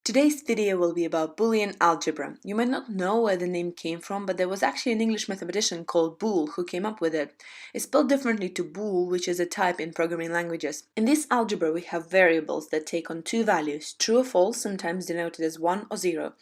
Today's video will be about Boolean algebra. You might not know where the name came from, but there was actually an English mathematician called Boole who came up with it. It's spelled differently to bool, which is a type in programming languages. In this algebra, we have variables that take on two values, true or false, sometimes denoted as 1 or 0.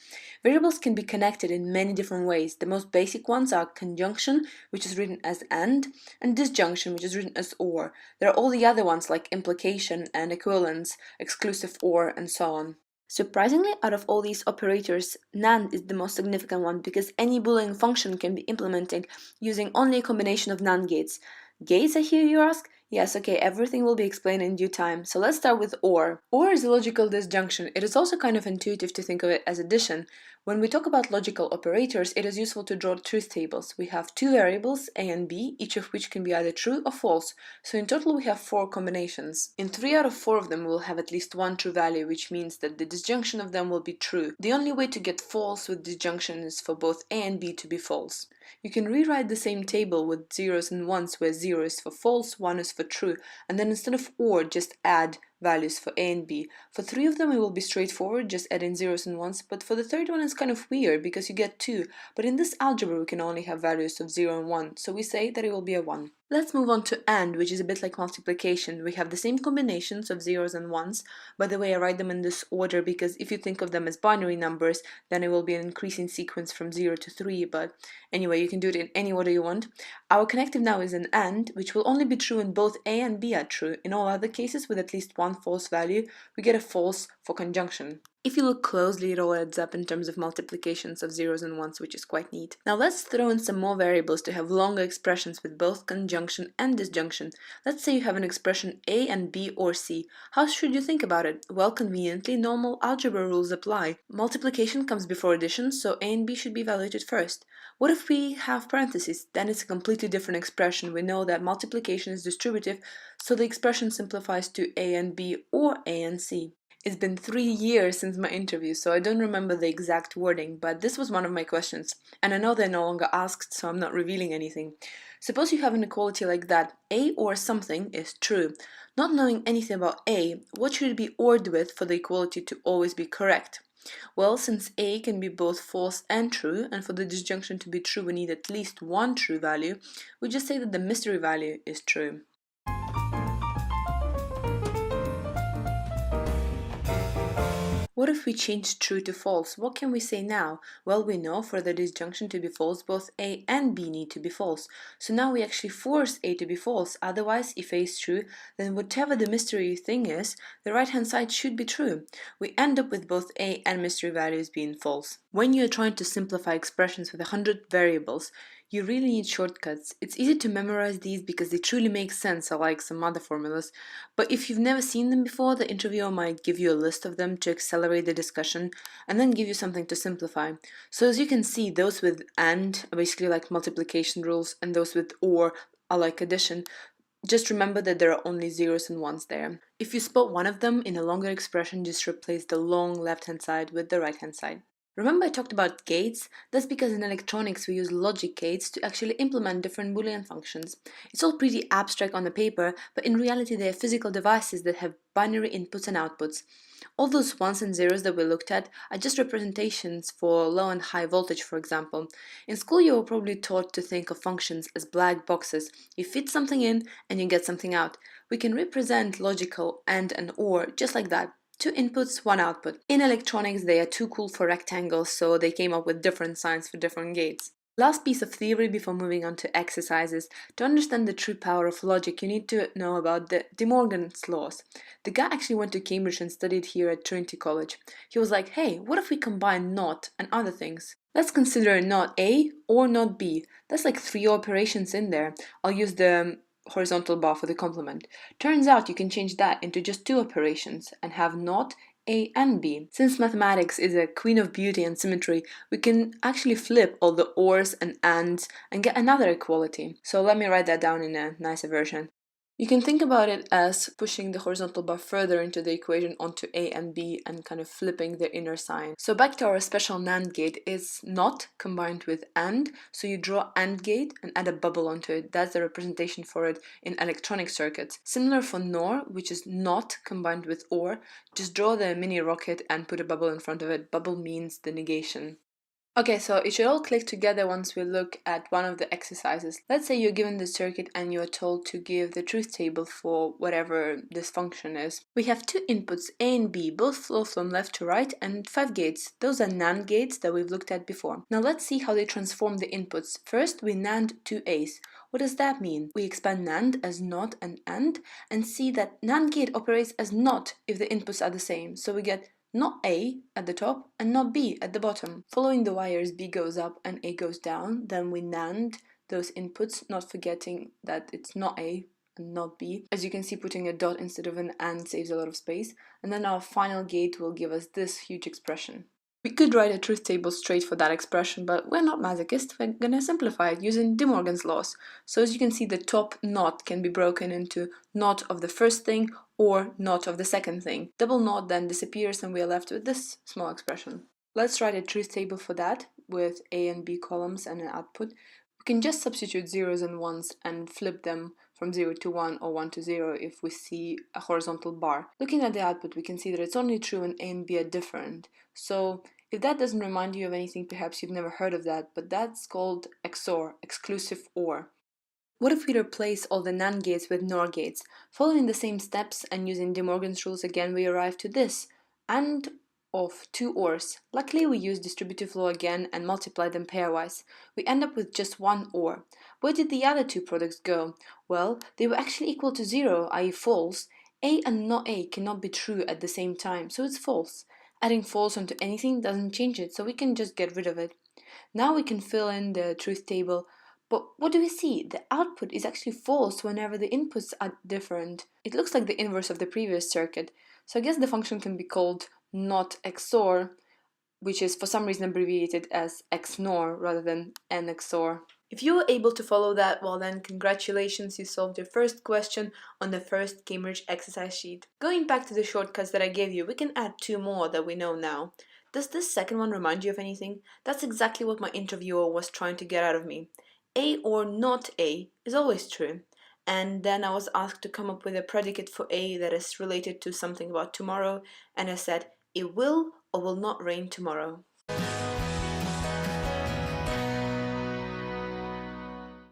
Variables can be connected in many different ways. The most basic ones are conjunction, which is written as and disjunction, which is written as or. There are all the other ones like implication and equivalence, exclusive or, and so on. Surprisingly, out of all these operators, NAND is the most significant one because any Boolean function can be implemented using only a combination of NAND gates. Gates, I hear you ask? Yes, okay, everything will be explained in due time. So let's start with OR. OR is a logical disjunction. It is also kind of intuitive to think of it as addition. When we talk about logical operators, it is useful to draw truth tables. We have two variables, a and b, each of which can be either true or false. So in total we have 4 combinations. In 3 out of 4 of them we will have at least one true value, which means that the disjunction of them will be true. The only way to get false with disjunction is for both a and b to be false. You can rewrite the same table with zeros and ones, where 0 is for false, 1 is for true, and then instead of or, just add values for a and b. For 3 of them it will be straightforward, just adding zeros and ones, but for the third one it's kind of weird because you get 2, but in this algebra we can only have values of 0 and 1, so we say that it will be a 1. Let's move on to AND, which is a bit like multiplication. We have the same combinations of zeros and ones. By the way, I write them in this order because if you think of them as binary numbers, then it will be an increasing sequence from 0 to 3, but anyway, you can do it in any order you want. Our connective now is an AND, which will only be true when both A and B are true. In all other cases, with at least one false value, we get a false for conjunction. If you look closely, it all adds up in terms of multiplications of zeros and ones, which is quite neat. Now let's throw in some more variables to have longer expressions with both conjunction and disjunction. Let's say you have an expression a and b or c. How should you think about it? Well, conveniently, normal algebra rules apply. Multiplication comes before addition, so a and b should be evaluated first. What if we have parentheses? Then it's a completely different expression. We know that multiplication is distributive, so the expression simplifies to a and b or a and c. It's been 3 years since my interview, so I don't remember the exact wording, but this was one of my questions, and I know they're no longer asked, so I'm not revealing anything. Suppose you have an equality like that, a or something is true. Not knowing anything about a, what should it be ORed with for the equality to always be correct? Well, since a can be both false and true, and for the disjunction to be true we need at least one true value, we just say that the mystery value is true. What if we change true to false? What can we say now? Well, we know for the disjunction to be false, both A and B need to be false. So now we actually force A to be false. Otherwise, if A is true, then whatever the mystery thing is, the right-hand side should be true. We end up with both A and mystery values being false. When you're trying to simplify expressions with 100 variables, you really need shortcuts. It's easy to memorize these because they truly make sense, unlike some other formulas. But if you've never seen them before, the interviewer might give you a list of them to accelerate the discussion and then give you something to simplify. So as you can see, those with AND are basically like multiplication rules, and those with OR are like addition. Just remember that there are only zeros and ones there. If you spot one of them in a longer expression, just replace the long left-hand side with the right-hand side. Remember I talked about gates? That's because in electronics we use logic gates to actually implement different Boolean functions. It's all pretty abstract on the paper, but in reality they are physical devices that have binary inputs and outputs. All those ones and zeros that we looked at are just representations for low and high voltage, for example. In school you were probably taught to think of functions as black boxes. You fit something in and you get something out. We can represent logical and OR just like that. 2 inputs, 1 output. In electronics, they are too cool for rectangles, so they came up with different signs for different gates. Last piece of theory before moving on to exercises. To understand the true power of logic, you need to know about the De Morgan's laws. The guy actually went to Cambridge and studied here at Trinity College. He was like, hey, what if we combine not and other things? Let's consider not A or not B. That's like 3 operations in there. I'll use the horizontal bar for the complement. Turns out you can change that into just 2 operations and have not A and B. Since mathematics is a queen of beauty and symmetry, we can actually flip all the ors and ands and get another equality. So let me write that down in a nicer version. You can think about it as pushing the horizontal bar further into the equation onto a and b and kind of flipping the inner sign. So back to our special NAND gate, it's not combined with AND, so you draw AND gate and add a bubble onto it. That's the representation for it in electronic circuits. Similar for NOR, which is not combined with OR, just draw the mini rocket and put a bubble in front of it. Bubble means the negation. Okay, so it should all click together once we look at one of the exercises. Let's say you're given the circuit and you're told to give the truth table for whatever this function is. We have two inputs, A and B, both flow from left to right, and 5 gates. Those are NAND gates that we've looked at before. Now let's see how they transform the inputs. First, we NAND two A's. What does that mean? We expand NAND as NOT and AND and see that NAND gate operates as NOT if the inputs are the same. So we get not A at the top and not B at the bottom. Following the wires, B goes up and A goes down. Then we NAND those inputs, not forgetting that it's not A and not B. As you can see, putting a dot instead of an AND saves a lot of space. And then our final gate will give us this huge expression. We could write a truth table straight for that expression, but we're not masochists. We're gonna simplify it using De Morgan's laws. So as you can see, the top NOT can be broken into NOT of the first thing or NOT of the second thing. Double NOT then disappears and we are left with this small expression. Let's write a truth table for that with A and B columns and an output. We can just substitute zeros and ones and flip them from 0 to 1 or 1 to 0 if we see a horizontal bar. Looking at the output, we can see that it's only true when A and B are different. So if that doesn't remind you of anything, perhaps you've never heard of that, but that's called XOR, exclusive OR. What if we replace all the NAND gates with NOR gates? Following the same steps and using De Morgan's rules again, we arrive to this, AND of two ORs. Luckily, we use distributive law again and multiply them pairwise. We end up with just one OR. Where did the other two products go? Well, they were actually equal to 0, i.e. false. A and not A cannot be true at the same time, so it's false. Adding false onto anything doesn't change it, so we can just get rid of it. Now we can fill in the truth table. But what do we see? The output is actually false whenever the inputs are different. It looks like the inverse of the previous circuit. So I guess the function can be called not XOR, which is for some reason abbreviated as XNOR rather than NXOR. If you were able to follow that, well then congratulations, you solved your first question on the first Cambridge exercise sheet. Going back to the shortcuts that I gave you, we can add two more that we know now. Does this second one remind you of anything? That's exactly what my interviewer was trying to get out of me. A or not A is always true. And then I was asked to come up with a predicate for A that is related to something about tomorrow, and I said, it will or will not rain tomorrow.